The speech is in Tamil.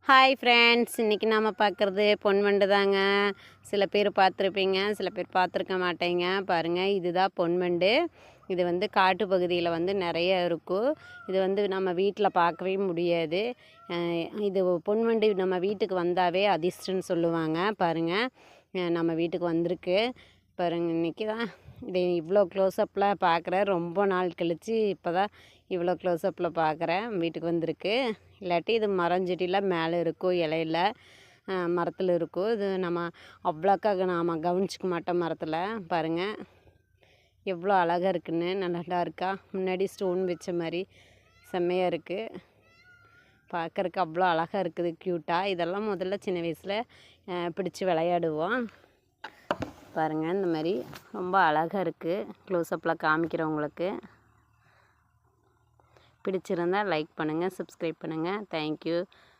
ஹாய் ஃப்ரெண்ட்ஸ், இன்றைக்கி நாம் பார்க்குறது பொன்வண்டு தாங்க. சில பேர் பார்த்துருப்பீங்க, சில பேர் பார்த்துருக்க மாட்டேங்க. பாருங்கள், இதுதான் பொன்வண்டு. இது வந்து காட்டு பகுதியில் வந்து நிறைய இருக்கும். இது வந்து நம்ம வீட்டில் பார்க்கவே முடியாது. இது பொன்வண்டு நம்ம வீட்டுக்கு வந்தாவே அதிர்ஷ்டம்னு சொல்லுவாங்க. பாருங்கள், நம்ம வீட்டுக்கு வந்திருக்கு. பாருங்கள், இன்றைக்கி தான் இது இவ்வளோ க்ளோஸ்அப்பில் பார்க்குறேன். ரொம்ப நாள் கழித்து இப்போ தான் இவ்வளோ க்ளோஸ்அப்பில் பார்க்குறேன். வீட்டுக்கு வந்திருக்கு. இல்லாட்டி இது மரஞ்செடியில் மேலே இருக்கும், இலையில மரத்தில் இருக்கும். இது நம்ம அவ்வளோக்கா நாம் கவனிச்சிக்க மாட்டோம். மரத்தில் பாருங்கள் எவ்வளோ அழகாக இருக்குன்னு. நல்லா இருக்கா, முன்னாடி ஸ்டோன் வச்ச மாதிரி செம்மையாக இருக்குது. பார்க்குறக்கு அவ்வளோ அழகாக இருக்குது, க்யூட்டாக. இதெல்லாம் முதல்ல சின்ன வயசில் பிடிச்சி விளையாடுவோம். பாருங்கள், இந்த மாதிரி ரொம்ப அழகாக இருக்குது. க்ளோஸ்அப்பில் காமிக்கிறவங்களுக்கு பிடிச்சிருந்தால் லைக் பண்ணுங்கள், சப்ஸ்கிரைப் பண்ணுங்கள். தேங்க்யூ.